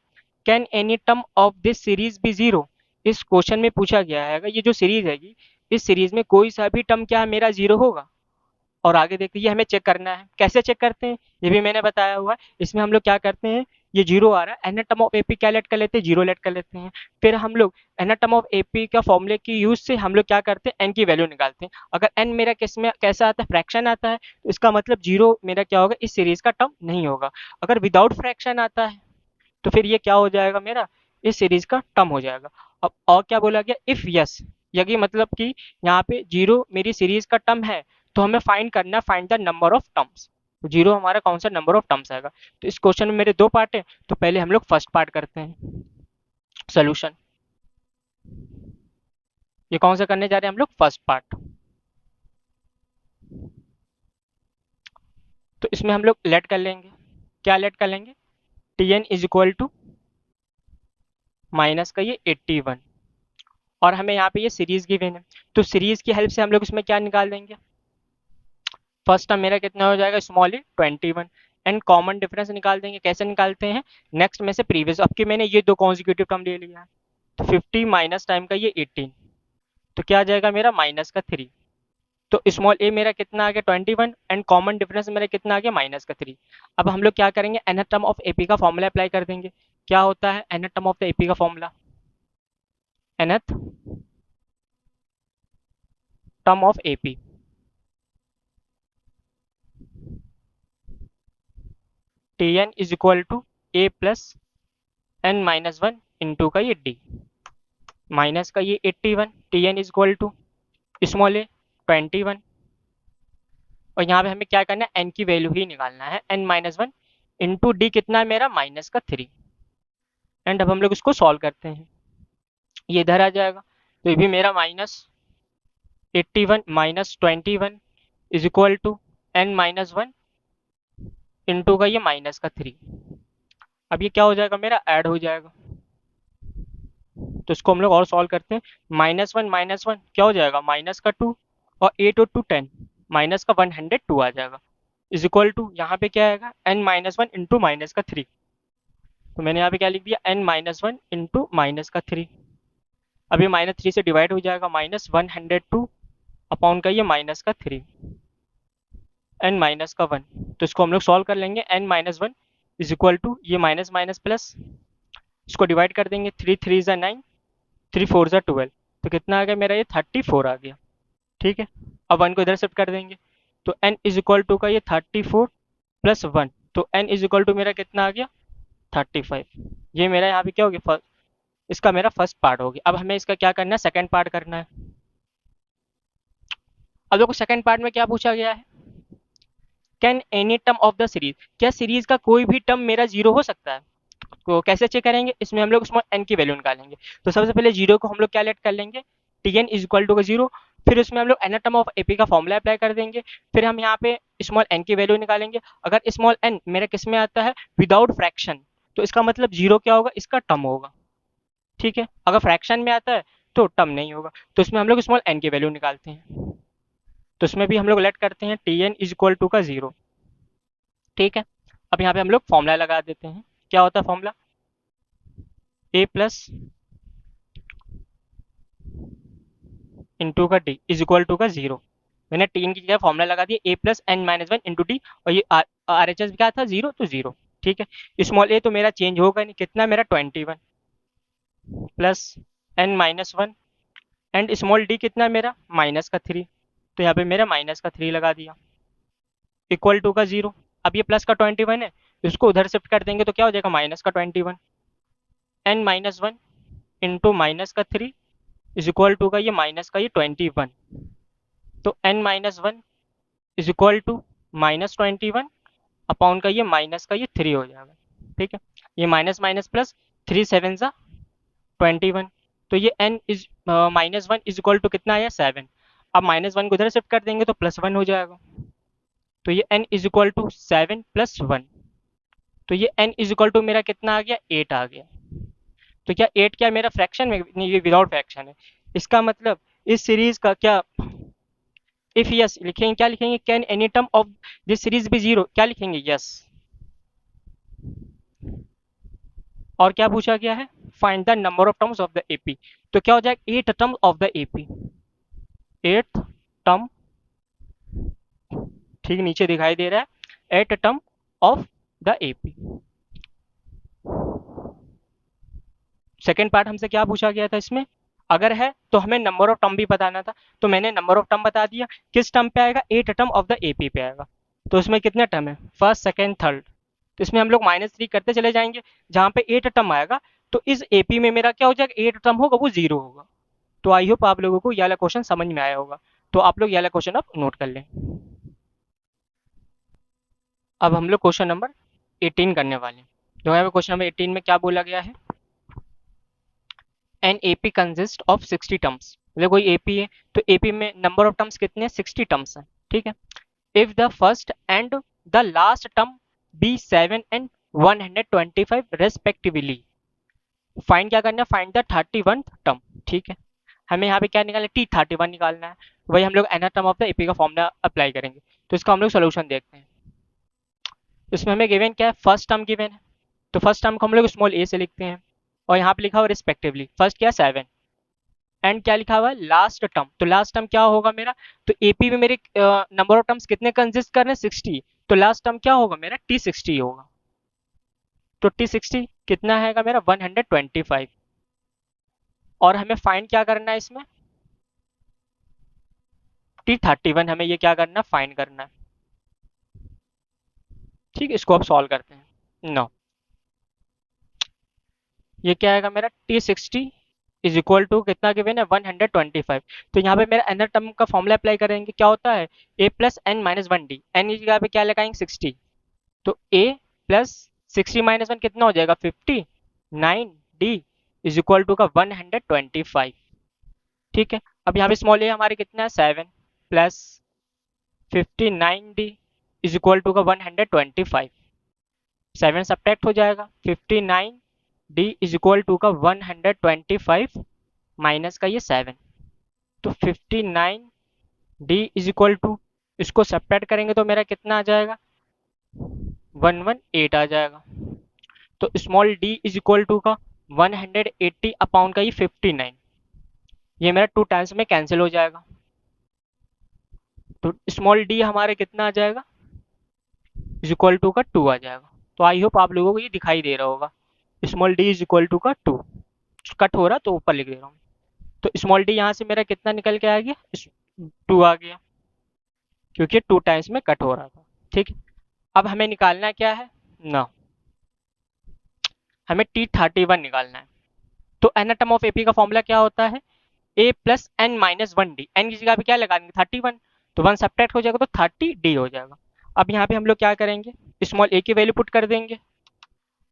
can any term of this series be zero. इस क्वेश्चन में पूछा गया है ये जो सीरीज है इस सीरीज में कोई सा भी टर्म क्या मेरा जीरो होगा। और आगे देखते ये हमें चेक करना है, कैसे चेक करते हैं ये भी मैंने बताया हुआ है। इसमें हम लोग क्या करते हैं, ये जीरो आ रहा है एन टर्म ऑफ एपी क्या लेट कर लेते हैं, जीरो लेट कर लेते हैं। फिर हम लोग एन टर्म ऑफ एपी का फॉर्मूले की यूज से हम लोग क्या करते हैं, एन की वैल्यू निकालते हैं। अगर एन मेरा किस में कैसा आता है, फ्रैक्शन आता है, तो इसका मतलब जीरो मेरा क्या होगा, इस सीरीज का टर्म नहीं होगा। अगर विदाउट फ्रैक्शन आता है तो फिर ये क्या हो जाएगा, मेरा इस सीरीज का टर्म हो जाएगा। अब और क्या बोला गया, इफ यस, यही मतलब कि यहाँ पे जीरो मेरी सीरीज का टर्म है तो हमें फाइंड करना है, find the number of terms. Zero हमारा कौन सा नंबर ऑफ टर्म्स आएगा। तो इस क्वेश्चन में मेरे दो पार्ट है, तो पहले हम लोग फर्स्ट पार्ट करते हैं सोल्यूशन। ये कौन सा करने जा रहे हैं हम लोग, फर्स्ट पार्ट। तो इसमें हम लोग लेट कर लेंगे, क्या लेट कर लेंगे, t n is equal to minus का ये 81 और हमें यहाँ पे ये सीरीज गिवन है। तो सीरीज की हेल्प से हम लोग इसमें क्या निकाल देंगे, फर्स्ट टर्म मेरा कितना हो जाएगा small E 21 and common difference निकाल देंगे। कैसे निकालते हैं, नेक्स्ट में से प्रीवियस, अब कि मैंने ये दो कॉन्जिक्यूटिव टर्म ले लिया है तो 50 माइनस टाइम का ये 18 तो क्या आ जाएगा मेरा माइनस का 3। तो स्मॉल ए मेरा कितना आ गया 21 एंड कॉमन डिफरेंस मेरा कितना आ गया माइनस का 3। अब हम लोग क्या करेंगे, एन टर्म ऑफ एपी का फॉर्मूला अप्लाई कर देंगे। क्या होता है n term of the AP का formula, nth term of AP t n is equal to a plus n minus 1 into का ये डी माइनस का ये 81 t n is equal to small a 21 और यहाँ पे हमें क्या करना है, एन की वैल्यू ही निकालना है, एन माइनस 1 इंटू डी कितना है मेरा माइनस का 3। एंड अब हम लोग इसको सॉल्व करते हैं, ये इधर आ जाएगा तो ये भी मेरा -81 minus 21 is equal to n minus 1 into का ये माइनस का 3। अब ये क्या हो जाएगा, मेरा ऐड हो जाएगा। तो इसको हम लोग और सॉल्व करते हैं, -1 क्या हो जाएगा माइनस का 2 और 8 और 2 10 माइनस का 102 आ जाएगा इज इक्वल टू यहाँ पे क्या आएगा n माइनस 1 इंटू माइनस का 3। तो मैंने यहाँ पे क्या लिख दिया n माइनस 1 इंटू माइनस का 3। अब ये -3 से डिवाइड हो जाएगा, -102 अपॉन का ये माइनस का 3 n माइनस का 1। तो इसको हम लोग सॉल्व कर लेंगे, n minus 1 is equal to ये माइनस माइनस प्लस, इसको डिवाइड कर देंगे, 3 3 ज़ा 9 3 4 ज़ा 12 तो कितना आ गया मेरा ये 34 आ गया। ठीक है, अब 1 को इधर शिफ्ट कर देंगे तो n इज इक्वल टू का ये 34 प्लस 1 तो n इज इक्वल टू मेरा कितना आ गया 35। ये मेरा यहाँ पे क्या हो गया, इसका मेरा फर्स्ट पार्ट हो गया। अब हमें इसका क्या करना है, सेकंड पार्ट करना है। अब देखो सेकंड पार्ट में क्या पूछा गया है, can any term of the series, क्या सीरीज का कोई भी टर्म मेरा जीरो हो सकता है। तो कैसे चेक करेंगे, इसमें हम लोग स्मॉल एन की वैल्यू निकालेंगे। तो सबसे पहले जीरो को हम लोग क्या लेट कर लेंगे, t n is equal to का जीरो। फिर उसमें हम लोग एन टर्म ऑफ एपी का फॉर्मूला अप्लाई कर देंगे। फिर हम यहाँ पे स्मॉल एन की वैल्यू निकालेंगे। अगर स्मॉल एन मेरा किस में आता है, विदाउट फ्रैक्शन, तो इसका मतलब जीरो क्या होगा, इसका टर्म होगा। ठीक है, अगर फ्रैक्शन में आता है तो टर्म नहीं होगा। तो इसमें हम लोग स्मॉल एन की वैल्यू निकालते हैं। तो इसमें भी हम लोग लेट करते हैं t n is equal to का जीरो। ठीक है, अब यहाँ पे हम लोग फॉर्मूला लगा देते हैं। क्या होता है फॉर्मूला, ए प्लस इंटू का डी इज इक्वल टू का जीरो। मैंने टी की जगह फॉर्मूला लगा दिया a plus n minus one into d, और ये आर एच एस क्या था, जीरो, तो जीरो। ठीक है, स्मॉल ए तो मेरा चेंज होगा नहीं, कितना मेरा 21 plus n minus one, and small d कितना मेरा माइनस का 3। तो यहाँ पे मेरा माइनस का 3 लगा दिया, इक्वल टू का जीरो। अब ये प्लस का 21 है, इसको उधर शिफ्ट कर देंगे तो क्या हो जाएगा, माइनस का 21, n minus one into minus का 3 इज इक्वल टू का ये माइनस का ये 21। तो n minus one is equal to minus 21 upon का ये माइनस का ये 3 हो जाएगा। ठीक है, ये माइनस माइनस प्लस, 3 7 सा 21। तो ये n is minus one is equal to कितना आया, 7। अब माइनस वन को उधर शिफ्ट कर देंगे तो प्लस वन हो जाएगा। तो ये n is equal to 7 plus 1। तो ये n इज इक्वल टू मेरा कितना आ गया, 8 आ गया। तो क्या 8 क्या मेरा फ्रैक्शन में, नहीं ये विदाउट फ्रैक्शन है। इसका मतलब इस सीरीज का क्या, इफ यस लिखेंगे, क्या लिखेंगे, can any term of this series be zero, क्या लिखेंगे, यस। और क्या पूछा गया है, find the number of terms of the AP. तो क्या हो जाएगा, 8 terms of the AP, 8 term, ठीक नीचे दिखाई दे रहा है, 8 term of the AP. Second part हमसे क्या पूछा गया था इसमें, अगर है तो हमें नंबर ऑफ टर्म भी बताना था। तो मैंने नंबर ऑफ टर्म बता दिया, किस टर्म पे आएगा, 8 टर्म ऑफ द एपी पे आएगा। तो इसमें कितने टर्म है, फर्स्ट सेकेंड थर्ड। तो इसमें हम लोग -3 करते चले जाएंगे, जहाँ पे 8 टर्म आएगा तो इस एपी में मेरा क्या हो जाएगा, 8 टर्म होगा वो जीरो होगा। तो आई होप आप लोगों को ये वाला क्वेश्चन समझ में आया होगा। तो आप लोग ये वाला क्वेश्चन अब नोट कर लें। अब हम लोग क्वेश्चन नंबर 18 करने वाले हैं। जो है क्वेश्चन नंबर 18 में क्या बोला गया है, an AP consist of 60 terms. मतलब कोई एपी है तो एपी में नंबर ऑफ टर्म्स कितने हैं, 60 टर्म्स हैं। ठीक है, if the first and the last term be 7 and 125 respectively, find क्या करना है, फाइंड द 31 टर्म। ठीक है, हमें यहाँ पे क्या निकालना है, टी 31 निकालना है। वही हम लोग n term of the AP का फॉर्मूला अप्लाई करेंगे। तो इसका हम लोग सोल्यूशन देखते हैं। इसमें हमें गिवन क्या है, फर्स्ट टर्म गिवन है। तो फर्स्ट टर्म को हम लोग स्मॉल ए से लिखते हैं, और यहाँ पे लिखा हुआ रिस्पेक्टिवली, फर्स्ट क्या 7, एंड क्या लिखा हुआ है, लास्ट टर्म। तो लास्ट टर्म क्या होगा मेरा, तो एपी में मेरे नंबर ऑफ टर्म्स कितने कंसिस्ट कर रहे हैं, 60। तो लास्ट टर्म क्या होगा मेरा, T60 होगा। तो T60 कितना है मेरा, 125। और हमें फाइंड क्या करना है इसमें, T31 हमें ये क्या करना है, फाइंड करना है। ठीक है, इसको अब सॉल्व करते हैं। नो, ये क्या आएगा मेरा, T60 इज इक्वल टू कितना गिवन है, 125। तो यहाँ पे मेरा एनर टर्म का फॉर्मूला अप्लाई करेंगे, क्या होता है, a plus n minus one d. N की जगह पे क्या लगाएंगे, 60। तो a प्लस 60 माइनस वन कितना हो जाएगा, 59 डी इज इक्वल टू का 125। ठीक है, अब यहाँ पे स्मॉल a हमारे कितना है, 7 plus 59 d is equal to का 125। 7 सब्ट्रैक्ट हो जाएगा, 59 डी इज इक्वल टू का 125 माइनस का ये 7। तो 59 डी इज इक्वल टू, इसको सब्ट्रैक्ट करेंगे तो मेरा कितना आ जाएगा, 118 आ जाएगा। तो small d is equal to का 180 अपॉन का ये 59, ये मेरा 2 टाइम्स में कैंसिल हो जाएगा। तो स्मॉल डी हमारे कितना आ जाएगा, इज इक्वल टू का 2 आ जाएगा। तो आई होप आप लोगों को ये दिखाई दे रहा होगा, small d is equal to का 2। कट हो रहा तो ऊपर लिख दे रहा हूँ। तो स्मॉल डी यहाँ से मेरा कितना निकल के आ गया, 2 आ गया, क्योंकि 2 टाइम्स में कट हो रहा था। ठीक है, अब हमें निकालना क्या है ना, हमें T31 निकालना है। तो एन टर्म ऑफ एपी का फॉर्मूला क्या होता है, a plus n minus one d. N की जगह पे क्या लगा देंगे, 31। तो 1 सब्ट्रैक्ट हो जाएगा तो 30D हो जाएगा। अब यहाँ पे हम लोग क्या करेंगे, स्मॉल ए की वैल्यू पुट कर देंगे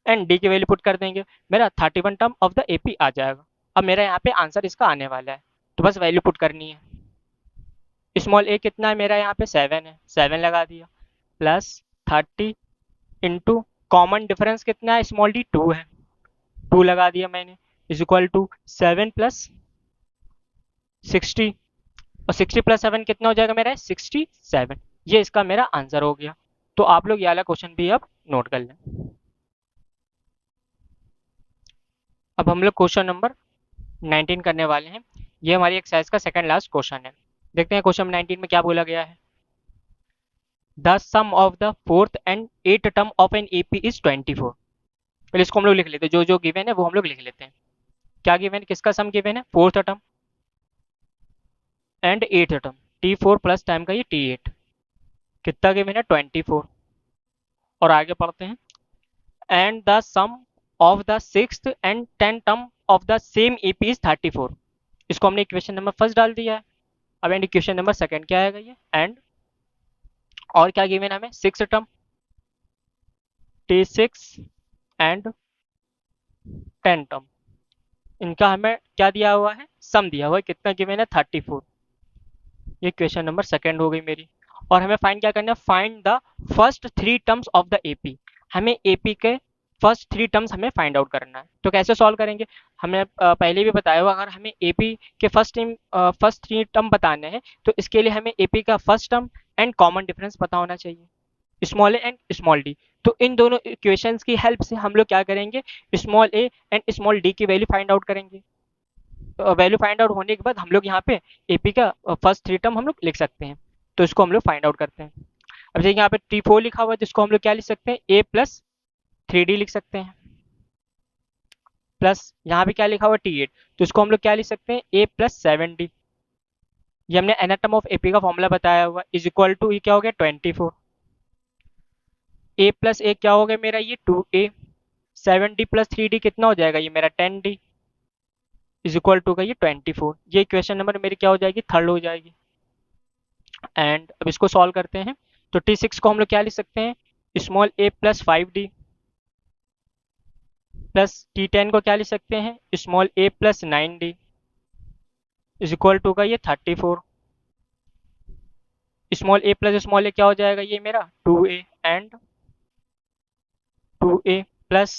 एंड डी की वैल्यू पुट कर देंगे, मेरा 31 टर्म ऑफ द एपी आ जाएगा। अब मेरा यहाँ पे आंसर इसका आने वाला है, तो बस वैल्यू पुट करनी है। स्मॉल ए कितना है मेरा यहाँ पे 7 है, 7 लगा दिया, प्लस 30 इंटू कॉमन डिफरेंस कितना है, स्मॉल डी 2 है, 2 लगा दिया मैंने, इज इक्वल टू 7 प्लस 60, और 60 प्लस 7 कितना हो जाएगा मेरा, 67। ये इसका मेरा आंसर हो गया। तो आप लोग ये वाला क्वेश्चन भी अब नोट कर लें। अब हम लोग क्वेश्चन नंबर 19 करने वाले हैं। ये हमारी एक्सरसाइज का सेकंड लास्ट क्वेश्चन है। देखते हैं क्वेश्चन 19 में क्या बोला गया है। The sum of the fourth and eight term of an AP is 24। पहले इसको हम लोग लिख लेते हैं, जो जो गिवन है वो हम लोग लिख लेते हैं। क्या गिवन है, किसका सम गिवन है, fourth term and eight term, T4 plus time का ये T8, कितना गिवन है 24। और आगे पढ़ते हैं, and the sum of the sixth and 10 term of the same AP is 34। इसको हमने इक्वेशन नंबर फर्स्ट डाल दिया है। अब एंड इक्वेशन नंबर सेकंड क्या आएगा, ये एंड और क्या गिवन है हमें, six term T6 and 10 term, इनका हमें क्या दिया हुआ है, सम दिया हुआ है, कितना गिवन है 34। ये क्वेश्चन नंबर सेकंड हो गई मेरी। और हमें फाइंड क्या करना है, find the first 3 terms of the AP. हमें एपी के फर्स्ट 3 टर्म्स हमें फाइंड आउट करना है। तो कैसे सॉल्व करेंगे, हमने पहले भी बताया हुआ, अगर हमें एपी के फर्स्ट 3 टर्म बताने हैं तो इसके लिए हमें एपी का first term and common difference पता होना चाहिए, small a and small D. तो इन दोनों इक्वेशंस की हेल्प से हम लोग क्या करेंगे, small a and small d की वैल्यू फाइंड आउट करेंगे। वैल्यू फाइंड आउट होने के बाद हम लोग यहाँ पे एपी का फर्स्ट 3 टर्म हम लोग लिख सकते हैं। तो इसको हम लोग फाइंड आउट करते हैं। अब देखिए यहाँ पे T4 लिखा हुआ है, जिसको हम लोग क्या लिख सकते हैं, A प्लस 3D लिख सकते हैं, प्लस यहाँ पे क्या लिखा हुआ है T8, तो इसको हम लोग क्या लिख सकते हैं, A प्लस 7D। ये हमने एनाटम ऑफ एपी का फॉर्मूला बताया हुआ, इज इक्वल टू ये क्या हो गया 24। A प्लस ए क्या हो गया मेरा, ये 2A, 7D प्लस 3D कितना हो जाएगा, ये मेरा 10D, इज इक्वल टू का ये 24। ये इक्वेशन नंबर मेरी क्या हो जाएगी, थर्ड हो जाएगी। एंड अब इसको सॉल्व करते हैं। तो T6 को हम लोग क्या लिख सकते हैं, small a plus 5D, plus T10 को क्या लिख सकते हैं, small a plus 9D, is equal to का ये 34। Small a plus small a क्या हो जाएगा, ये मेरा 2A, एंड 2A प्लस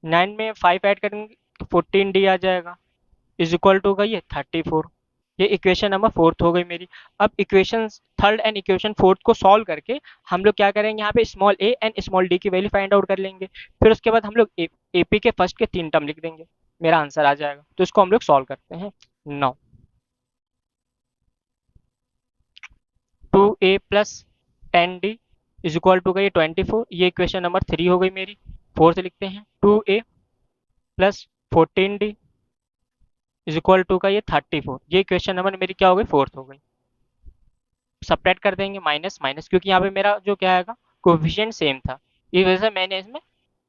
9 में 5 ऐड करेंगे तो 14D आ जाएगा, इज इक्वल टू का ये 34। ये इक्वेशन नंबर फोर्थ हो गई मेरी। अब equation third and equation fourth को सॉल्व करके हम लोग क्या करेंगे, यहाँ पे small a and small d की वैल्यू फाइंड आउट कर लेंगे। फिर उसके बाद हम लोग एपी के फर्स्ट के 3 टर्म लिख देंगे, मेरा आंसर आ जाएगा। तो इसको हम लोग सॉल्व करते हैं। 2A plus 10D is equal to का ये 24। ये इक्वेशन नंबर 3 हो गई मेरी। फोर्थ लिखते हैं, 2A plus 14D is equal to का ये 34। ये क्वेश्चन नंबर मेरी क्या हो गई, फोर्थ हो गई। सब्ट्रैक्ट कर देंगे माइनस माइनस, क्योंकि यहाँ पे मेरा जो क्या आएगा, कोफिशिएंट सेम था, इस वजह से मैंने इसमें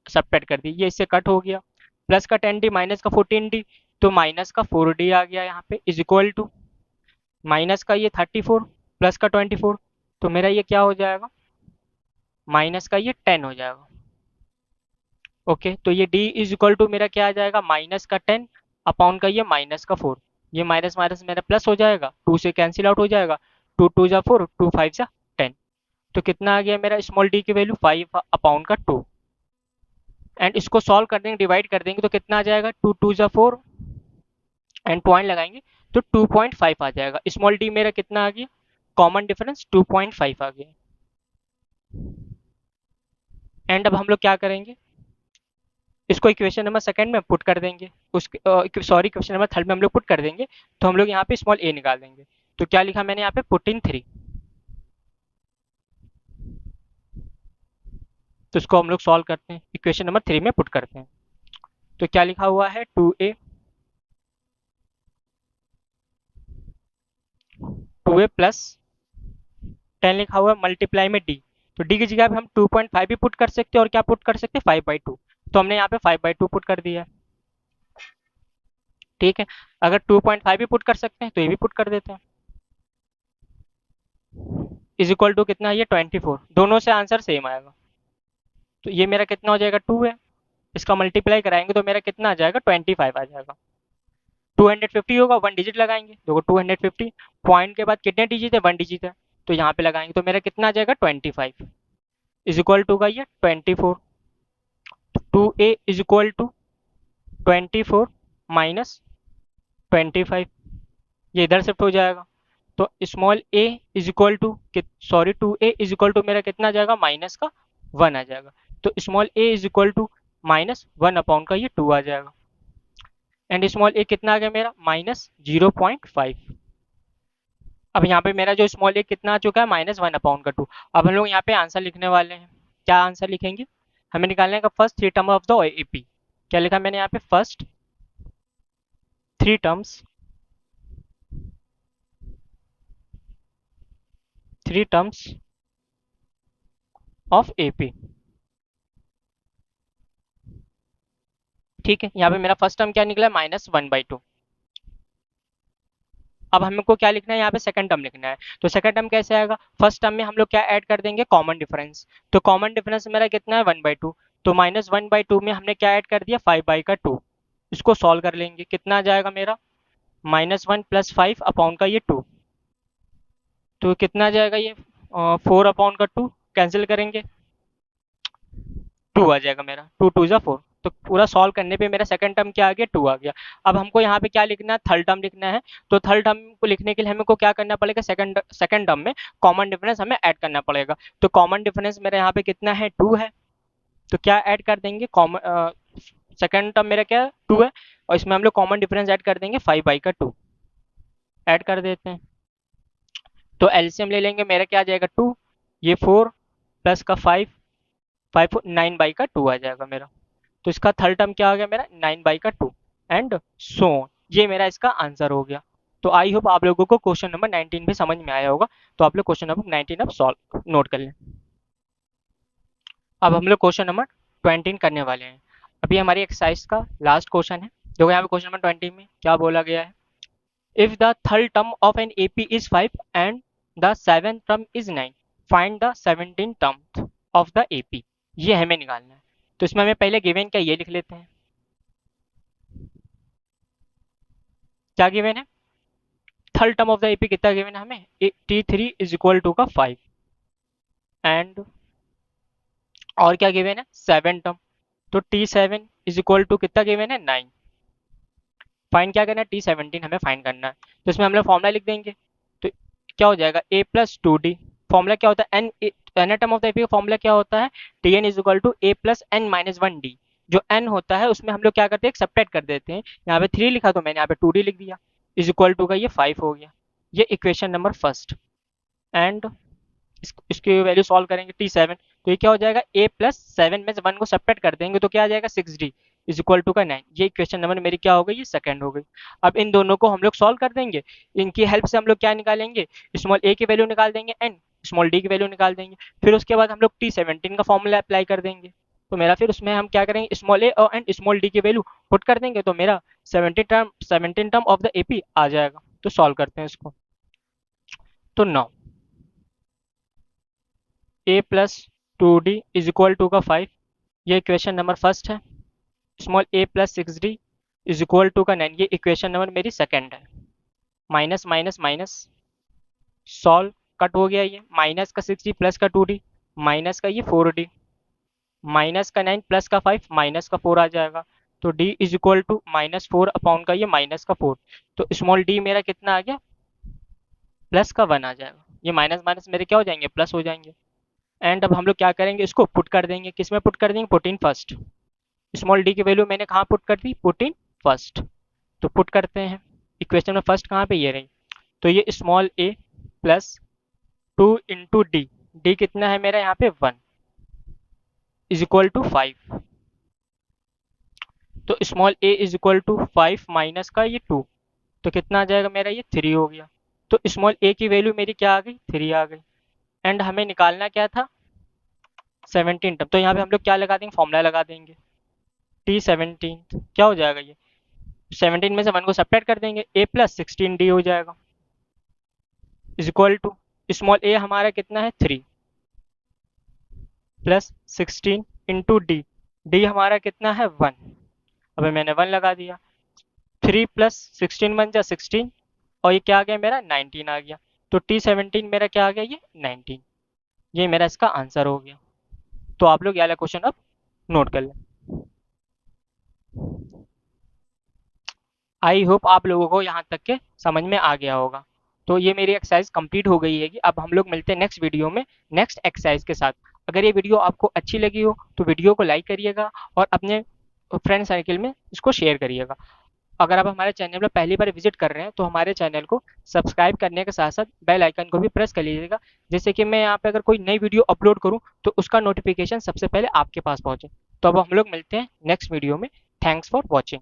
सब्ट्रैक्ट कर दी। ये इससे कट हो गया, प्लस का 10D माइनस का 14D, तो माइनस का 4D आ गया यहाँ पे, इज इक्वल टू माइनस का ये 34 प्लस का 24, तो मेरा ये क्या हो जाएगा, माइनस का ये 10 हो जाएगा। ओके, तो ये D इज इक्वल टू मेरा क्या आ जाएगा, माइनस का 10 अपॉन का ये माइनस का 4। ये माइनस माइनस मेरा प्लस हो जाएगा, 2 से कैंसिल आउट हो जाएगा, 2 2 जा 4, 2 5 जा 10। तो कितना आ गया मेरा स्मॉल डी की वैल्यू 5 अपॉन का 2। एंड इसको सॉल्व कर देंगे, डिवाइड कर देंगे, तो कितना आ जाएगा, 2 2 जा 4 एंड पॉइंट लगाएंगे तो 2.5 आ जाएगा। स्मॉल डी मेरा कितना आ गया, कॉमन डिफरेंस 2.5 आ गया। एंड अब हम लोग क्या करेंगे, इसको इक्वेशन नंबर सेकंड में पुट कर देंगे, उसके सॉरी इक्वेशन नंबर थर्ड में हम लोग पुट कर देंगे। तो हम लोग यहाँ पे स्मॉल ए निकाल देंगे। तो क्या लिखा मैंने यहाँ पे, पुट इन 3। तो इसको हम लोग सॉल्व करते हैं, इक्वेशन नंबर 3 में पुट करते हैं। तो क्या लिखा हुआ है, 2A प्लस 10 लिखा हुआ है, मल्टीप्लाई में D। तो D की जगह पे हम 2.5 भी पुट कर सकते हैं, और क्या पुट कर सकते हैं, 5/2। तो हमने यहाँ पे 5/2 पुट कर दिया है। ठीक है, अगर 2.5 भी पुट कर सकते हैं तो ये भी पुट कर देते हैं। इज इक्वल टू कितना है ये 24, दोनों से आंसर सेम आएगा। तो ये मेरा कितना हो जाएगा 2 है, इसका मल्टीप्लाई कराएंगे तो मेरा कितना आ जाएगा 25 आ जाएगा। 250 होगा, वन डिजिट लगाएंगे, देखो 250 पॉइंट के बाद कितने डिजिट है, वन डिजिट है, तो यहाँ पे लगाएंगे तो मेरा कितना आ जाएगा 25 इज इक्वल टू का ये 24। 2a is equal to 24 minus 25, ये इधर शिफ्ट हो जाएगा। तो small a is equal to, sorry 2a is equal to मेरा कितना आ जाएगा माइनस का 1 आ जाएगा। तो small a is equal to minus 1 upon का ये 2 आ जाएगा। एंड स्मॉल a कितना आ गया मेरा माइनस 0.5। अब यहाँ पे मेरा जो स्मॉल a कितना आ चुका है माइनस 1 अपॉन का 2। अब हम लोग यहाँ पे आंसर लिखने वाले हैं। क्या आंसर लिखेंगे, हमें निकालने का first three term of the AP. क्या लिखा मैंने यहाँ पे, first three terms of AP. ठीक है, यहाँ पे मेरा फर्स्ट टर्म क्या निकला है -1/2। अब हमको क्या लिखना है यहाँ पे, सेकंड टर्म लिखना है। तो सेकंड टर्म कैसे आएगा, फर्स्ट टर्म में हम लोग क्या ऐड कर देंगे, कॉमन डिफरेंस। तो कॉमन डिफरेंस मेरा कितना है 1/2, तो -1/2 में हमने क्या ऐड कर दिया 5/2। इसको सॉल्व कर लेंगे, कितना आ जाएगा मेरा -1 + 5 अपॉन का ये 2। तो कितना आ जाएगा ये 4 अपॉन का 2, कैंसिल करेंगे 2 आ जाएगा मेरा, 2 2 जा 4। तो पूरा सॉल्व करने पे मेरा सेकंड टर्म क्या आ गया 2 आ गया। अब हमको यहाँ पे क्या लिखना है, थर्ड टर्म लिखना है। तो थर्ड टर्म को लिखने के लिए हमको क्या करना पड़ेगा, सेकंड टर्म में कॉमन डिफरेंस हमें ऐड करना पड़ेगा। तो कॉमन डिफरेंस मेरा यहाँ पे कितना है 2 है, तो क्या ऐड कर देंगे, कॉमन सेकंड टर्म मेरा क्या 2 है और इसमें हम लोग कॉमन डिफरेंस ऐड कर देंगे 5/2 ऐड कर देते हैं। तो एलसीएम ले लेंगे, मेरा क्या आ जाएगा 2, ये 4 प्लस का 5, 9/2 आ जाएगा मेरा। तो इसका थर्ड टर्म क्या आ गया मेरा 9/2 एंड सो ऑन। ये मेरा इसका आंसर हो गया। तो आई होप आप लोगों को क्वेश्चन नंबर 19 भी समझ में आया होगा। तो आप लोग क्वेश्चन नंबर 19 अब सॉल्व नोट कर लें। अब हम लोग क्वेश्चन नंबर 20 करने वाले हैं। अभी हमारी एक्सरसाइज का लास्ट क्वेश्चन है। देखो यहाँ पे क्वेश्चन नंबर 20 में क्या बोला गया है, if the third term of an AP is 5 and the seventh term is 9, find the 17 term of the AP. ये हमें निकालना है। तो इसमें हमें पहले गिवन क्या ये लिख लेते हैं। क्या गिवन है, third term of the AP कितना गिवन है हमें, T3 इज इक्वल टू का 5 एंड और क्या गिवन है 7 टर्म। तो T7 इज इक्वल टू कितना गिवन है 9। फाइंड क्या करना है, T17 हमें फाइंड करना है। तो इसमें हम लोग फॉर्मूला लिख देंगे। तो क्या हो जाएगा a+2d। फॉर्मूला क्या होता है, n term of the AP का फॉर्मूला क्या होता है, Tn is equal to a+n-1d। जो n होता है उसमें हम लोग क्या करते हैं, सब्ट्रैक्ट कर देते हैं। यहाँ पे 3 लिखा तो मैंने यहाँ पे 2d लिख दिया, इज इक्वल टू का ये 5 हो गया। ये इक्वेशन नंबर फर्स्ट। एंड इसकी वैल्यू सॉल्व करेंगे T7, तो ये क्या हो जाएगा a+7 में 1 को सब्ट्रैक्ट कर देंगे तो क्या आ जाएगा 6d इज इक्वल टू का 9। ये इक्वेशन नंबर मेरी क्या हो गई, ये सेकंड हो गई। अब इन दोनों को हम लोग सॉल्व कर देंगे। इनकी हेल्प से हम लोग क्या निकालेंगे, स्मॉल a की वैल्यू निकाल देंगे एंड स्मॉल d की वैल्यू निकाल देंगे। फिर उसके बाद हम लोग T17 का फॉर्मूला अप्लाई कर देंगे। तो मेरा फिर उसमें हम क्या करेंगे, स्मॉल a और एंड स्मॉल d की वैल्यू पुट कर देंगे तो मेरा 17 टर्म ऑफ द एपी आ जाएगा। तो सॉल्व करते हैं इसको। तो 9 a+2d इज इक्वल टू का 5, ये इक्वेशन नंबर फर्स्ट है। स्मॉल a+6d इज इक्वल टू का 9, ये इक्वेशन नंबर मेरी सेकंड है। Minus minus minus solve, cut हो गया, ये माइनस का 6d प्लस का 2d, माइनस का ये 4d, माइनस का 9 प्लस का 5, माइनस का 4 आ जाएगा। तो d is equal to -4 upon का ये माइनस का 4। तो स्मॉल d मेरा कितना आ गया, प्लस का 1 आ जाएगा। ये माइनस माइनस मेरे क्या हो जाएंगे, प्लस हो जाएंगे। एंड अब हम लोग क्या करेंगे, इसको पुट कर देंगे, किस में पुट कर देंगे, put in first. Small d की वैल्यू मैंने कहाँ पुट कर दी, पुट इन फर्स्ट। तो पुट करते हैं, इक्वेशन में फर्स्ट कहाँ पे, ये रही। तो ये small a plus 2 into D, D कितना है मेरा यहाँ पे 1 इज इक्वल टू 5। तो small a is equal to 5 minus का ये 2, तो कितना आ जाएगा मेरा, ये 3 हो गया। तो स्मॉल a की वैल्यू मेरी क्या आ गई, 3 आ गई। एंड हमें निकालना क्या था 17 टर्म। तो यहाँ पे हम लोग क्या लगा देंगे, फॉर्मूला लगा देंगे। T17 क्या हो जाएगा, ये 17 में से 1 को सब्ट्रैक्ट कर देंगे, a+16d हो जाएगा इज इक्वल टू स्मॉल ए हमारा कितना है 3 प्लस 16 इंटू डी, डी हमारा कितना है 1। अभी मैंने 1 लगा दिया, 3 प्लस 16 बन जा 16, और ये क्या आ गया मेरा 19 आ गया। तो T17 मेरा क्या आ गया, ये 19। ये मेरा इसका आंसर हो गया। तो आप लोग ये वाला क्वेश्चन अब नोट कर लें। आई होप आप लोगों को यहाँ तक के समझ में आ गया होगा। तो ये मेरी एक्सरसाइज कंप्लीट हो गई है कि अब हम लोग मिलते हैं नेक्स्ट वीडियो में नेक्स्ट एक्सरसाइज के साथ। अगर ये वीडियो आपको अच्छी लगी हो तो वीडियो को लाइक करिएगा और अपने फ्रेंड सर्किल में इसको शेयर करिएगा। अगर आप हमारे चैनल पर पहली बार विजिट कर रहे हैं तो हमारे चैनल को सब्सक्राइब करने के साथ साथ बेल आइकन को भी प्रेस कर लीजिएगा, जिससे कि मैं यहाँ पे अगर कोई नई वीडियो अपलोड करूँ तो उसका नोटिफिकेशन सबसे पहले आपके पास पहुँचे। तो अब हम लोग मिलते हैं नेक्स्ट वीडियो में। Thanks for watching.